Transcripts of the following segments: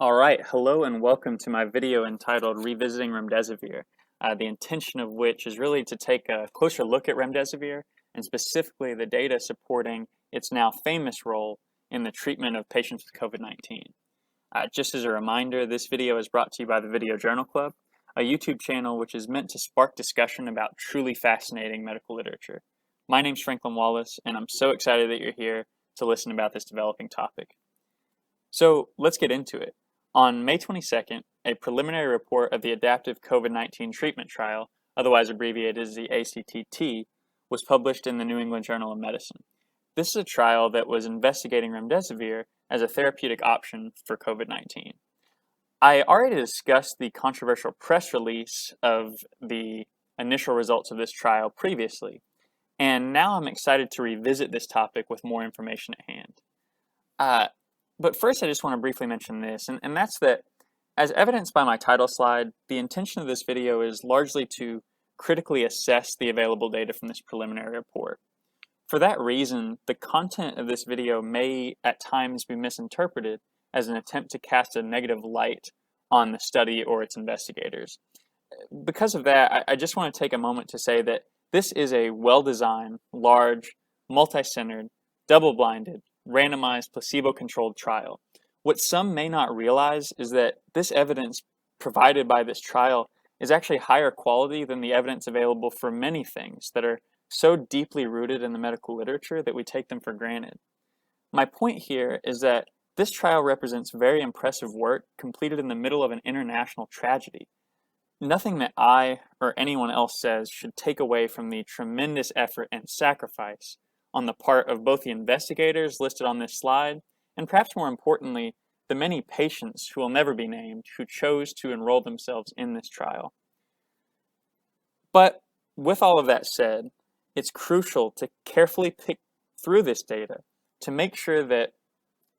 All right, hello and welcome to my video entitled Revisiting Remdesivir, the intention of which is really to take a closer look at Remdesivir and specifically the data supporting its now famous role in the treatment of patients with COVID-19. Just as a reminder, this video is brought to you by the Video Journal Club, a YouTube channel which is meant to spark discussion about truly fascinating medical literature. My name's Franklin Wallace, and I'm so excited that you're here to listen about this developing topic. So let's get into it. On May 22nd, a preliminary report of the Adaptive COVID-19 Treatment Trial, otherwise abbreviated as the ACTT, was published in the New England Journal of Medicine. This is a trial that was investigating remdesivir as a therapeutic option for COVID-19. I already discussed the controversial press release of the initial results of this trial previously, and now I'm excited to revisit this topic with more information at hand. But first, I just want to briefly mention this, and that's that, as evidenced by my title slide, the intention of this video is largely to critically assess the available data from this preliminary report. For that reason, the content of this video may at times be misinterpreted as an attempt to cast a negative light on the study or its investigators. Because of that, I just want to take a moment to say that this is a well-designed, large, multi-centered, double-blinded, randomized, placebo-controlled trial. What some may not realize is that this evidence provided by this trial is actually higher quality than the evidence available for many things that are so deeply rooted in the medical literature that we take them for granted. My point here is that this trial represents very impressive work completed in the middle of an international tragedy. Nothing that I or anyone else says should take away from the tremendous effort and sacrifice on the part of both the investigators listed on this slide, and perhaps more importantly, the many patients who will never be named who chose to enroll themselves in this trial. But with all of that said, it's crucial to carefully pick through this data to make sure that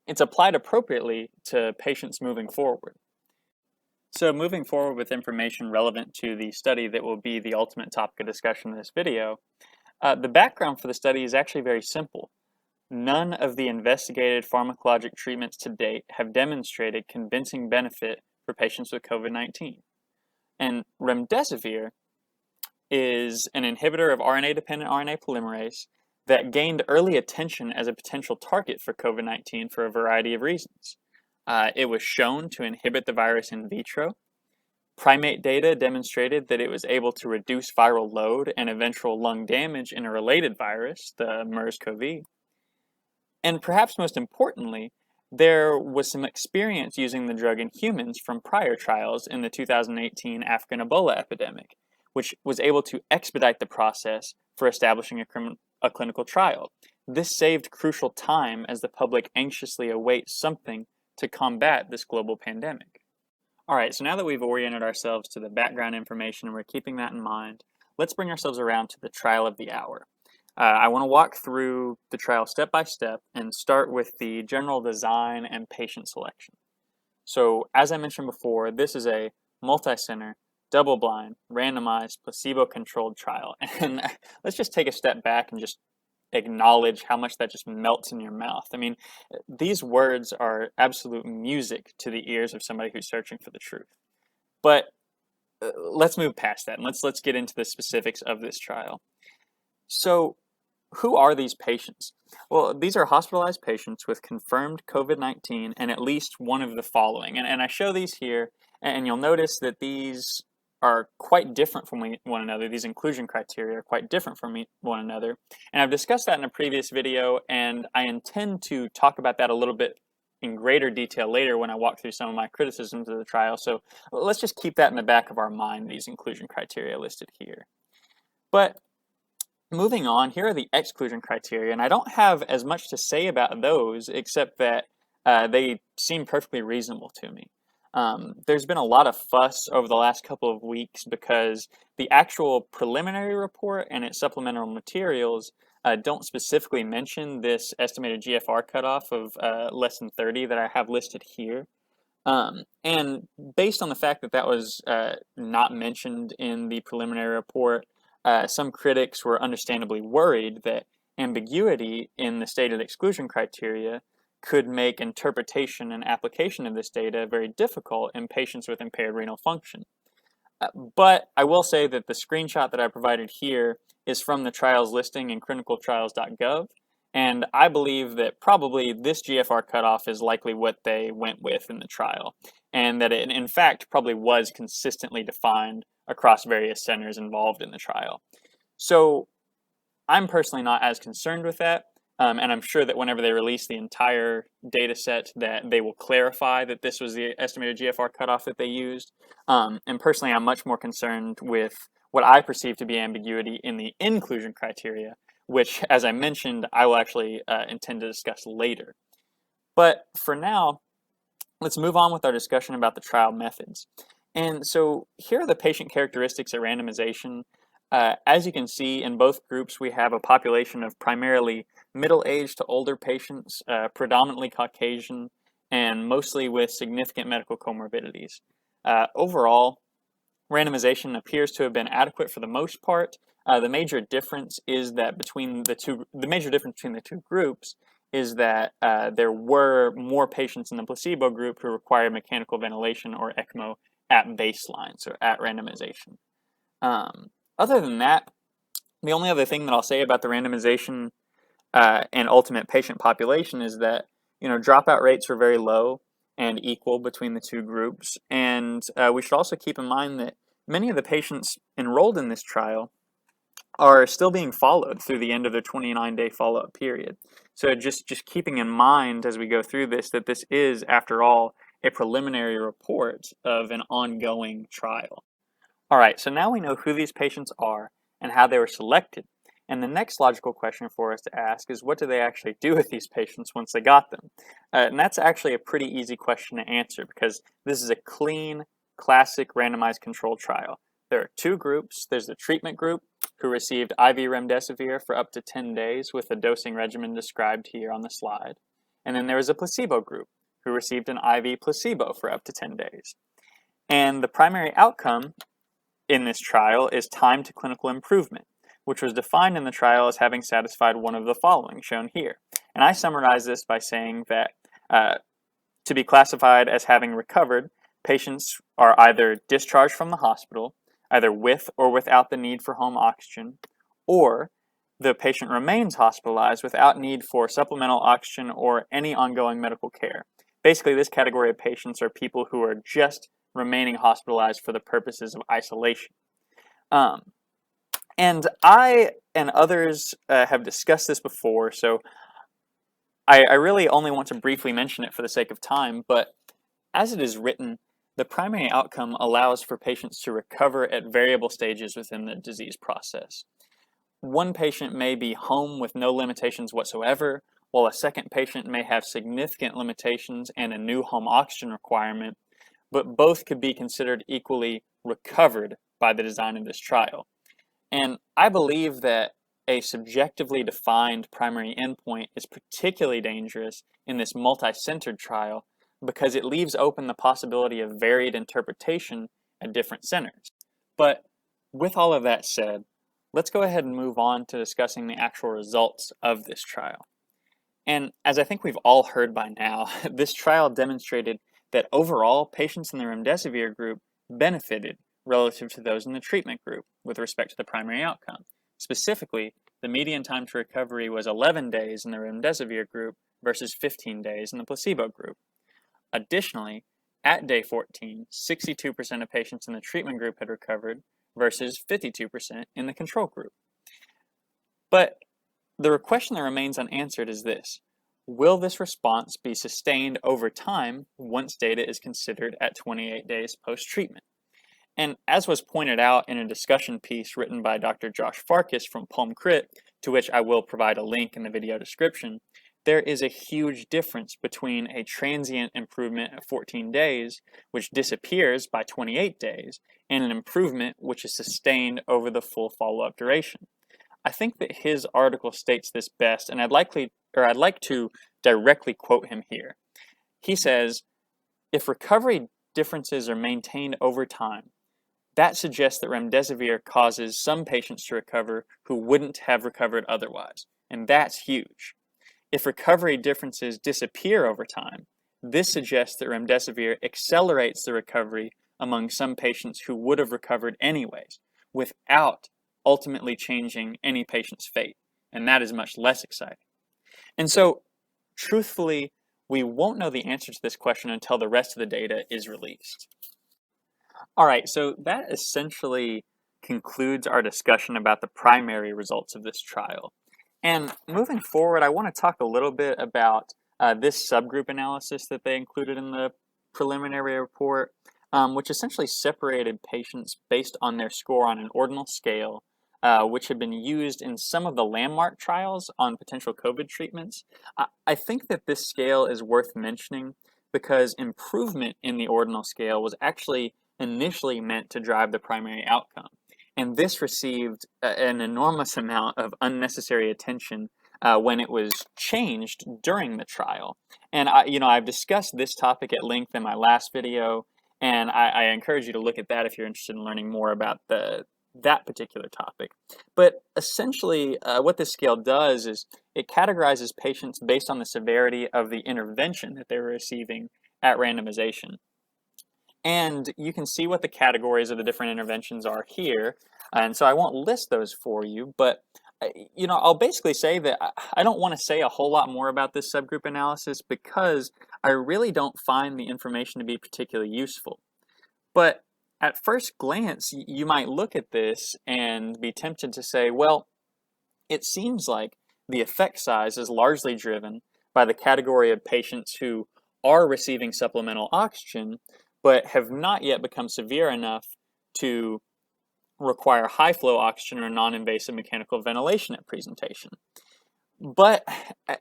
it's applied appropriately to patients moving forward. So moving forward with information relevant to the study that will be the ultimate topic of discussion in this video, the background for the study is actually very simple. None of the investigated pharmacologic treatments to date have demonstrated convincing benefit for patients with COVID-19. And remdesivir is an inhibitor of RNA-dependent RNA polymerase that gained early attention as a potential target for COVID-19 for a variety of reasons. It was shown to inhibit the virus in vitro. Primate data demonstrated that it was able to reduce viral load and eventual lung damage in a related virus, the MERS-CoV. And perhaps most importantly, there was some experience using the drug in humans from prior trials in the 2018 African Ebola epidemic, which was able to expedite the process for establishing a clinical trial. This saved crucial time as the public anxiously awaits something to combat this global pandemic. All right, so now that we've oriented ourselves to the background information and we're keeping that in mind, let's bring ourselves around to the trial of the hour. I want to walk through the trial step by step and start with the general design and patient selection. So as I mentioned before, this is a multi-center, double-blind, randomized, placebo-controlled trial. And let's just take a step back and just acknowledge how much that just melts in your mouth. I mean, these words are absolute music to the ears of somebody who's searching for the truth. But let's move past that and let's get into the specifics of this trial. So, who are these patients? Well, these are hospitalized patients with confirmed COVID-19 and at least one of the following. And I show these here, and you'll notice that these are quite different from one another. These inclusion criteria are quite different from one another. And I've discussed that in a previous video, and I intend to talk about that a little bit in greater detail later when I walk through some of my criticisms of the trial. So let's just keep that in the back of our mind, these inclusion criteria listed here. But moving on, here are the exclusion criteria, and I don't have as much to say about those except that they seem perfectly reasonable to me. There's been a lot of fuss over the last couple of weeks because the actual preliminary report and its supplemental materials don't specifically mention this estimated GFR cutoff of less than 30 that I have listed here. And based on the fact that that was not mentioned in the preliminary report, some critics were understandably worried that ambiguity in the stated exclusion criteria could make interpretation and application of this data very difficult in patients with impaired renal function. But I will say that the screenshot that I provided here is from the trials listing in clinicaltrials.gov, and I believe that probably this GFR cutoff is likely what they went with in the trial, and that it in fact probably was consistently defined across various centers involved in the trial. So I'm personally not as concerned with that, and I'm sure that whenever they release the entire data set that they will clarify that this was the estimated GFR cutoff that they used. And personally, I'm much more concerned with what I perceive to be ambiguity in the inclusion criteria, which, as I mentioned, I will actually intend to discuss later. But for now, let's move on with our discussion about the trial methods. And so here are the patient characteristics at randomization. As you can see, in both groups, we have a population of primarily middle-aged to older patients, predominantly Caucasian, and mostly with significant medical comorbidities. Overall, randomization appears to have been adequate for the most part. The major difference is that the major difference between the two groups is that there were more patients in the placebo group who required mechanical ventilation or ECMO at baseline, so at randomization. Other than that, the only other thing that I'll say about the randomization and ultimate patient population is that, dropout rates were very low and equal between the two groups. And we should also keep in mind that many of the patients enrolled in this trial are still being followed through the end of their 29-day follow-up period. So just keeping in mind as we go through this that this is, after all, a preliminary report of an ongoing trial. All right, so now we know who these patients are and how they were selected. And the next logical question for us to ask is, what do they actually do with these patients once they got them? And that's actually a pretty easy question to answer because this is a clean, classic randomized controlled trial. There are two groups. There's the treatment group who received IV Remdesivir for up to 10 days with the dosing regimen described here on the slide. And then there was a placebo group who received an IV placebo for up to 10 days. And the primary outcome in this trial is time to clinical improvement, which was defined in the trial as having satisfied one of the following, shown here. And I summarize this by saying that to be classified as having recovered, patients are either discharged from the hospital, either with or without the need for home oxygen, or the patient remains hospitalized without need for supplemental oxygen or any ongoing medical care. Basically, this category of patients are people who are just remaining hospitalized for the purposes of isolation. And I and others have discussed this before, so I really only want to briefly mention it for the sake of time, but as it is written, the primary outcome allows for patients to recover at variable stages within the disease process. One patient may be home with no limitations whatsoever, while a second patient may have significant limitations and a new home oxygen requirement, but both could be considered equally recovered by the design of this trial. And I believe that a subjectively defined primary endpoint is particularly dangerous in this multi-centered trial because it leaves open the possibility of varied interpretation at different centers. But with all of that said, let's go ahead and move on to discussing the actual results of this trial. And as I think we've all heard by now, this trial demonstrated that overall, patients in the Remdesivir group benefited relative to those in the treatment group with respect to the primary outcome. Specifically, the median time to recovery was 11 days in the Remdesivir group versus 15 days in the placebo group. Additionally, at day 14, 62% of patients in the treatment group had recovered versus 52% in the control group. But the question that remains unanswered is this: will this response be sustained over time once data is considered at 28 days post-treatment? And as was pointed out in a discussion piece written by Dr. Josh Farkas from PulmCrit, to which I will provide a link in the video description, there is a huge difference between a transient improvement at 14 days, which disappears by 28 days, and an improvement which is sustained over the full follow-up duration. I think that his article states this best, and I'd like to directly quote him here. He says, "If recovery differences are maintained over time, that suggests that Remdesivir causes some patients to recover who wouldn't have recovered otherwise." And that's huge. If recovery differences disappear over time, this suggests that remdesivir accelerates the recovery among some patients who would have recovered anyways, without ultimately changing any patient's fate. And that is much less exciting. And so, truthfully, we won't know the answer to this question until the rest of the data is released. All right, so that essentially concludes our discussion about the primary results of this trial. And moving forward, I want to talk a little bit about this subgroup analysis that they included in the preliminary report, which essentially separated patients based on their score on an ordinal scale, which had been used in some of the landmark trials on potential COVID treatments. I think that this scale is worth mentioning because improvement in the ordinal scale was actually initially meant to drive the primary outcome. And this received an enormous amount of unnecessary attention when it was changed during the trial. And I've discussed this topic at length in my last video, and I encourage you to look at that if you're interested in learning more about that particular topic. But essentially, what this scale does is it categorizes patients based on the severity of the intervention that they were receiving at randomization. And you can see what the categories of the different interventions are here. And so I won't list those for you, but I'll basically say that I don't want to say a whole lot more about this subgroup analysis because I really don't find the information to be particularly useful. But at first glance, you might look at this and be tempted to say, well, it seems like the effect size is largely driven by the category of patients who are receiving supplemental oxygen, but have not yet become severe enough to require high flow oxygen or non-invasive mechanical ventilation at presentation. But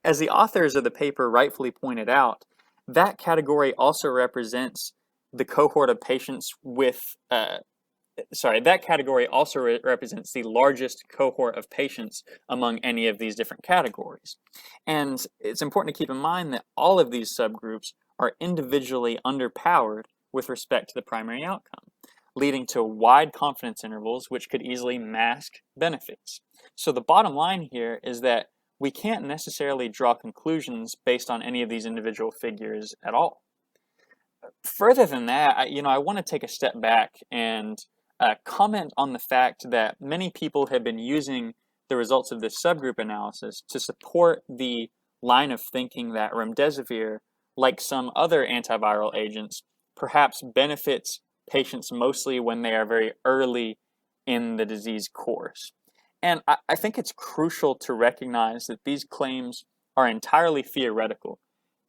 as the authors of the paper rightfully pointed out, that category also represents the cohort of patients with, that category also represents the largest cohort of patients among any of these different categories. And it's important to keep in mind that all of these subgroups are individually underpowered with respect to the primary outcome, leading to wide confidence intervals which could easily mask benefits. So the bottom line here is that we can't necessarily draw conclusions based on any of these individual figures at all. Further than that, I want to take a step back and comment on the fact that many people have been using the results of this subgroup analysis to support the line of thinking that remdesivir, like some other antiviral agents, perhaps benefits patients mostly when they are very early in the disease course. And I think it's crucial to recognize that these claims are entirely theoretical.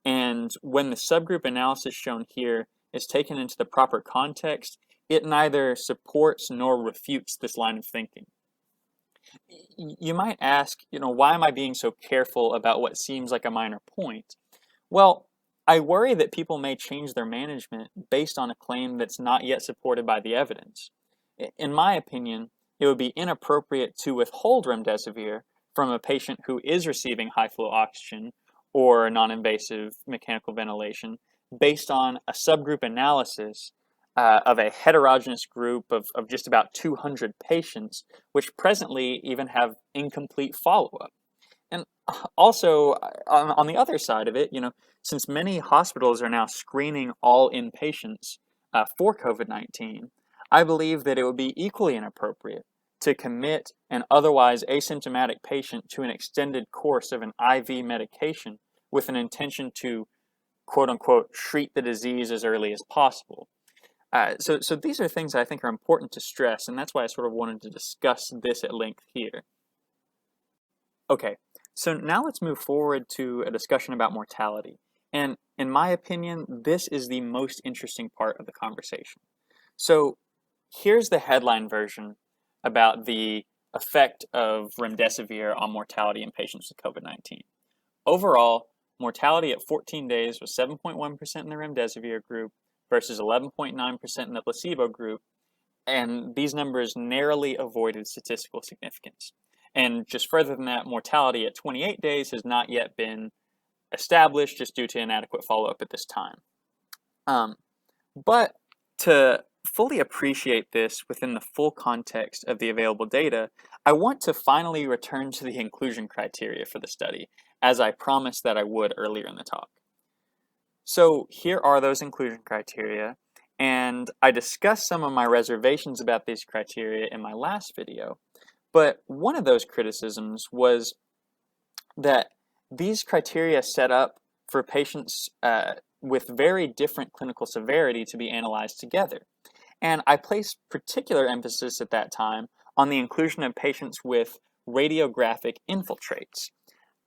And when the subgroup analysis shown here is taken into the proper context, it neither supports nor refutes this line of thinking. You might ask, why am I being so careful about what seems like a minor point? Well, I worry that people may change their management based on a claim that's not yet supported by the evidence. In my opinion, it would be inappropriate to withhold remdesivir from a patient who is receiving high flow oxygen or non-invasive mechanical ventilation based on a subgroup analysis of a heterogeneous group of just about 200 patients, which presently even have incomplete follow-up. And also, on the other side of it, since many hospitals are now screening all inpatients for COVID-19, I believe that it would be equally inappropriate to commit an otherwise asymptomatic patient to an extended course of an IV medication with an intention to, quote-unquote, treat the disease as early as possible. So these are things I think are important to stress, and that's why I sort of wanted to discuss this at length here. Okay, so now let's move forward to a discussion about mortality. And in my opinion, this is the most interesting part of the conversation. So here's the headline version about the effect of remdesivir on mortality in patients with COVID-19. Overall, mortality at 14 days was 7.1% in the remdesivir group versus 11.9% in the placebo group, and these numbers narrowly avoided statistical significance. And just further than that, mortality at 28 days has not yet been established just due to inadequate follow-up at this time. But to fully appreciate this within the full context of the available data, I want to finally return to the inclusion criteria for the study. as I promised that I would earlier in the talk. So here are those inclusion criteria, and I discussed some of my reservations about these criteria in my last video, but one of those criticisms was that these criteria set up for patients with very different clinical severity to be analyzed together. And I placed particular emphasis at that time on the inclusion of patients with radiographic infiltrates.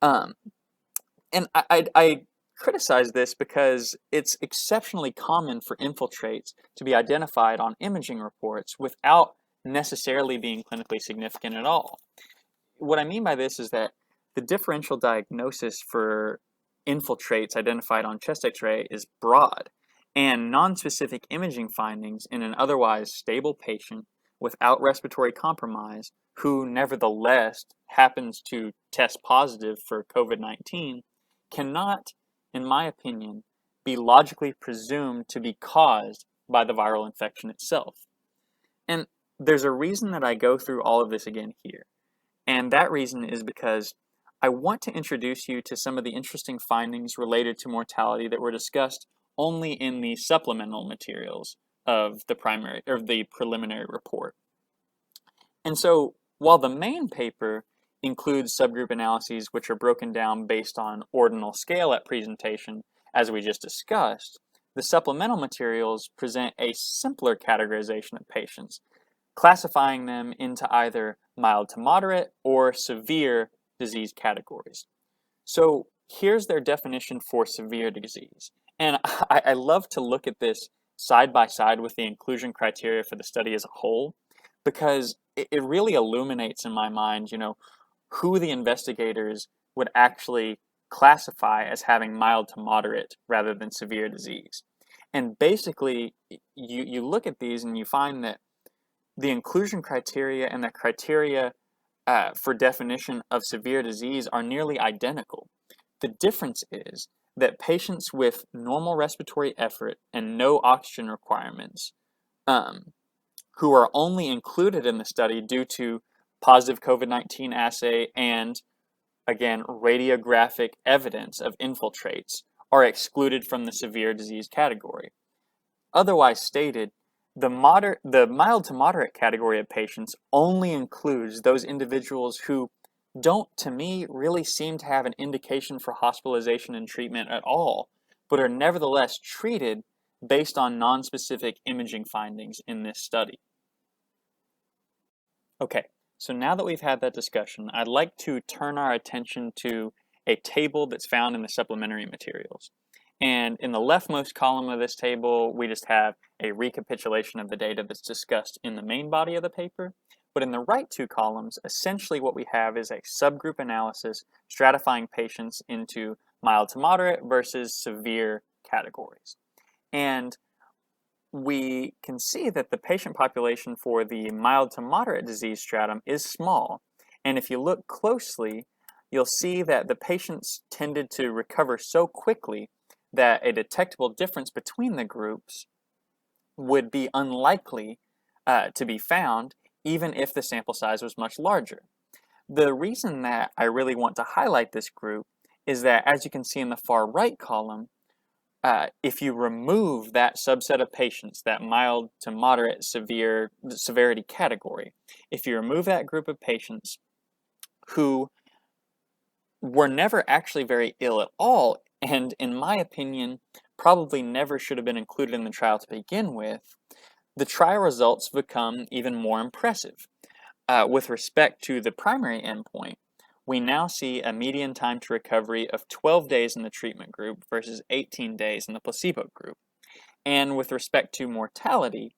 And I criticize this because it's exceptionally common for infiltrates to be identified on imaging reports without necessarily being clinically significant at all. What I mean by this is that the differential diagnosis for infiltrates identified on chest x-ray is broad, and nonspecific imaging findings in an otherwise stable patient without respiratory compromise who nevertheless happens to test positive for COVID-19 cannot, in my opinion, be logically presumed to be caused by the viral infection itself. And there's a reason that I go through all of this again here. And that reason is because I want to introduce you to some of the interesting findings related to mortality that were discussed only in the supplemental materials of the preliminary report. And so, while the main paper includes subgroup analyses which are broken down based on ordinal scale at presentation, as we just discussed, the supplemental materials present a simpler categorization of patients, classifying them into either mild to moderate or severe disease categories. So here's their definition for severe disease. And I love to look at this side by side with the inclusion criteria for the study as a whole, because it really illuminates in my mind, who the investigators would actually classify as having mild to moderate rather than severe disease. And basically, you look at these and you find that the inclusion criteria and the criteria for definition of severe disease are nearly identical. The difference is that patients with normal respiratory effort and no oxygen requirements, who are only included in the study due to positive COVID-19 assay and, again, radiographic evidence of infiltrates, are excluded from the severe disease category. Otherwise stated, the mild to moderate category of patients only includes those individuals who don't, to me, really seem to have an indication for hospitalization and treatment at all, but are nevertheless treated based on nonspecific imaging findings in this study. Okay, so now that we've had that discussion, I'd like to turn our attention to a table that's found in the supplementary materials. And in the leftmost column of this table, we just have a recapitulation of the data that's discussed in the main body of the paper. But in the right two columns, essentially what we have is a subgroup analysis stratifying patients into mild to moderate versus severe categories. And we can see that the patient population for the mild to moderate disease stratum is small. And if you look closely, you'll see that the patients tended to recover so quickly that a detectable difference between the groups would be unlikely to be found, even if the sample size was much larger. The reason that I really want to highlight this group is that, as you can see in the far right column, if you remove that subset of patients, that mild to moderate severity category, if you remove that group of patients who were never actually very ill at all, and in my opinion, probably never should have been included in the trial to begin with, the trial results become even more impressive. With respect to the primary endpoint, we now see a median time to recovery of 12 days in the treatment group versus 18 days in the placebo group. And with respect to mortality,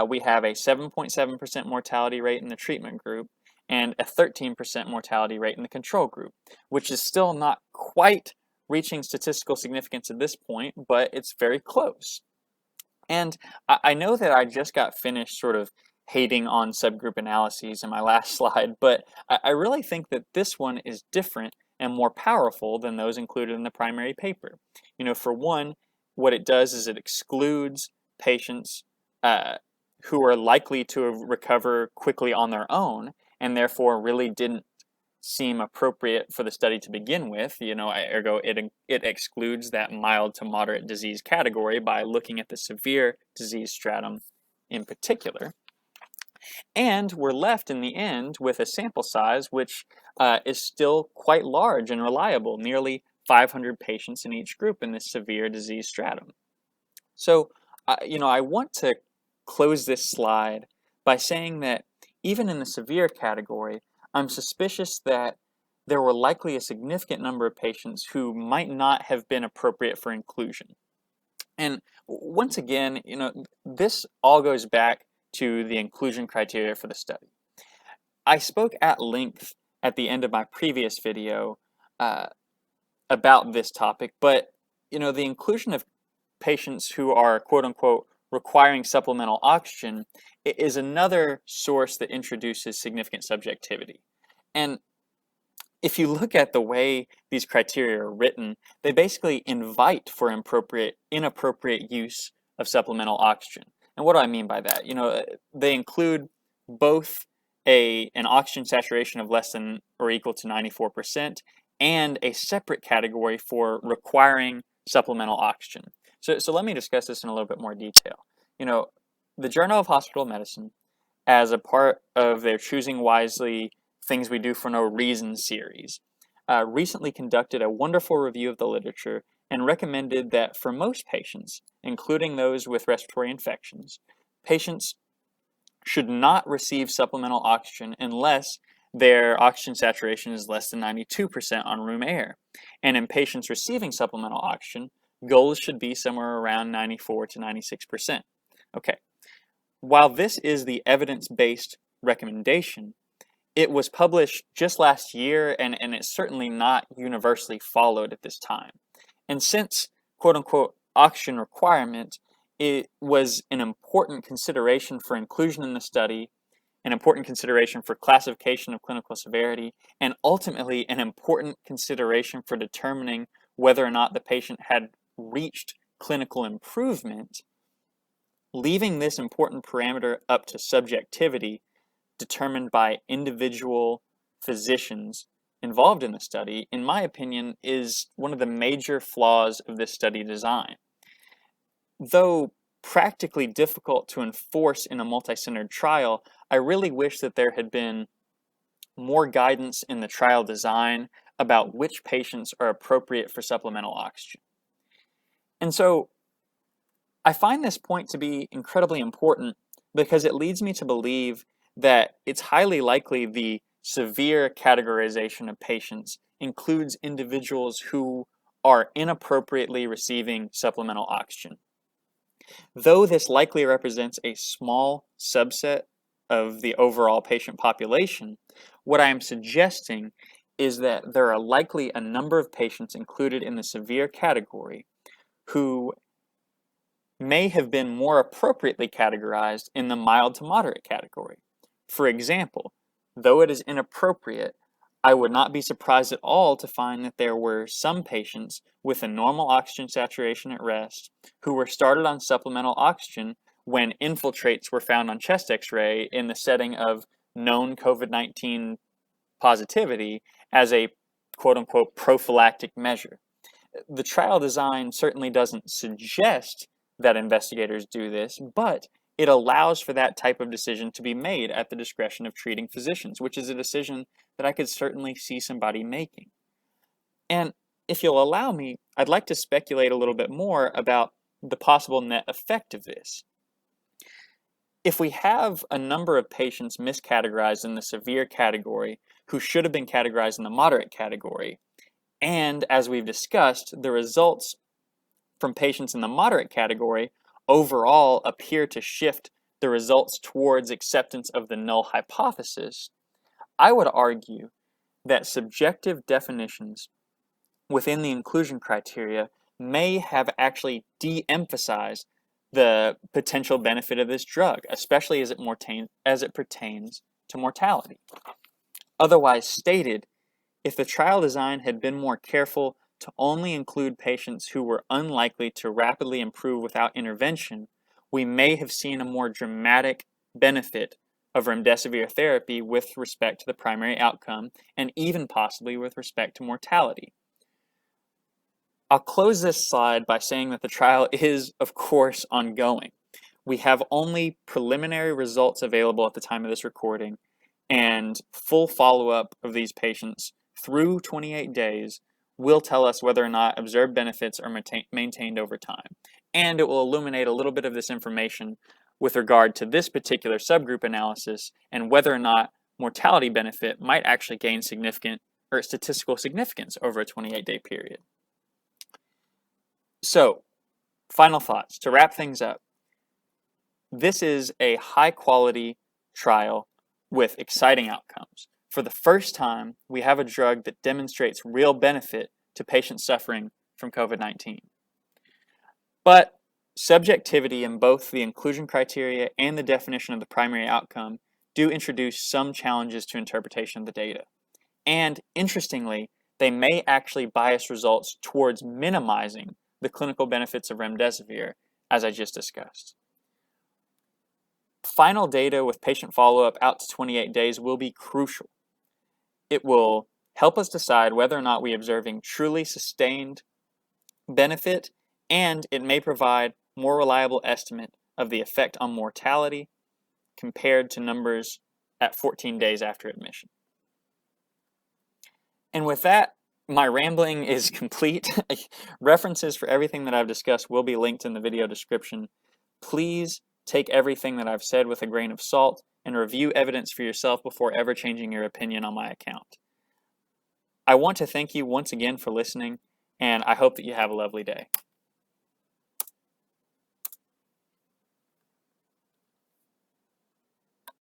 we have a 7.7% mortality rate in the treatment group and a 13% mortality rate in the control group, which is still not quite reaching statistical significance at this point, but it's very close. And I know that I just got finished sort of hating on subgroup analyses in my last slide, but I really think that this one is different and more powerful than those included in the primary paper. For one, what it does is it excludes patients who are likely to recover quickly on their own and therefore really didn't seem appropriate for the study to begin with, ergo it excludes that mild to moderate disease category by looking at the severe disease stratum in particular. And we're left in the end with a sample size which is still quite large and reliable, nearly 500 patients in each group in this severe disease stratum. So, I want to close this slide by saying that even in the severe category, I'm suspicious that there were likely a significant number of patients who might not have been appropriate for inclusion. And once again, this all goes back to the inclusion criteria for the study. I spoke at length at the end of my previous video about this topic, but the inclusion of patients who are quote unquote requiring supplemental oxygen is another source that introduces significant subjectivity. And if you look at the way these criteria are written, they basically invite for inappropriate use of supplemental oxygen. And what do I mean by that? They include both an oxygen saturation of less than or equal to 94% and a separate category for requiring supplemental oxygen. So let me discuss this in a little bit more detail. The Journal of Hospital Medicine, as a part of their Choosing Wisely Things We Do for No Reason series, recently conducted a wonderful review of the literature and recommended that for most patients, including those with respiratory infections, patients should not receive supplemental oxygen unless their oxygen saturation is less than 92% on room air. And in patients receiving supplemental oxygen, goals should be somewhere around 94 to 96%. Okay, while this is the evidence-based recommendation, it was published just last year, and it's certainly not universally followed at this time. And since, quote-unquote, oxygen requirement, it was an important consideration for inclusion in the study, an important consideration for classification of clinical severity, and ultimately an important consideration for determining whether or not the patient had reached clinical improvement. Leaving this important parameter up to subjectivity determined by individual physicians involved in the study, in my opinion, is one of the major flaws of this study design. Though practically difficult to enforce in a multi-centered trial, I really wish that there had been more guidance in the trial design about which patients are appropriate for supplemental oxygen. And so I find this point to be incredibly important because it leads me to believe that it's highly likely the severe categorization of patients includes individuals who are inappropriately receiving supplemental oxygen. Though this likely represents a small subset of the overall patient population, what I am suggesting is that there are likely a number of patients included in the severe category who may have been more appropriately categorized in the mild to moderate category. For example, though it is inappropriate, I would not be surprised at all to find that there were some patients with a normal oxygen saturation at rest who were started on supplemental oxygen when infiltrates were found on chest x-ray in the setting of known COVID-19 positivity as a quote-unquote prophylactic measure. The trial design certainly doesn't suggest that investigators do this, but it allows for that type of decision to be made at the discretion of treating physicians, which is a decision that I could certainly see somebody making. And if you'll allow me, I'd like to speculate a little bit more about the possible net effect of this. If we have a number of patients miscategorized in the severe category who should have been categorized in the moderate category, and as we've discussed, the results from patients in the moderate category overall appear to shift the results towards acceptance of the null hypothesis, I would argue that subjective definitions within the inclusion criteria may have actually de-emphasized the potential benefit of this drug, especially as it pertains to mortality. Otherwise stated, if the trial design had been more careful to only include patients who were unlikely to rapidly improve without intervention, we may have seen a more dramatic benefit of remdesivir therapy with respect to the primary outcome, and even possibly with respect to mortality. I'll close this slide by saying that the trial is, of course, ongoing. We have only preliminary results available at the time of this recording, and full follow-up of these patients through 28 days will tell us whether or not observed benefits are maintained over time. And it will illuminate a little bit of this information with regard to this particular subgroup analysis and whether or not mortality benefit might actually gain significant or statistical significance over a 28-day period. So, final thoughts. To wrap things up, this is a high-quality trial with exciting outcomes. For the first time, we have a drug that demonstrates real benefit to patients suffering from COVID-19. But subjectivity in both the inclusion criteria and the definition of the primary outcome do introduce some challenges to interpretation of the data. And interestingly, they may actually bias results towards minimizing the clinical benefits of remdesivir, as I just discussed. Final data with patient follow-up out to 28 days will be crucial. It will help us decide whether or not we are observing truly sustained benefit, and it may provide more reliable estimate of the effect on mortality compared to numbers at 14 days after admission. And with that, my rambling is complete. References for everything that I've discussed will be linked in the video description. Please take everything that I've said with a grain of salt and review evidence for yourself before ever changing your opinion on my account. I want to thank you once again for listening, and I hope that you have a lovely day.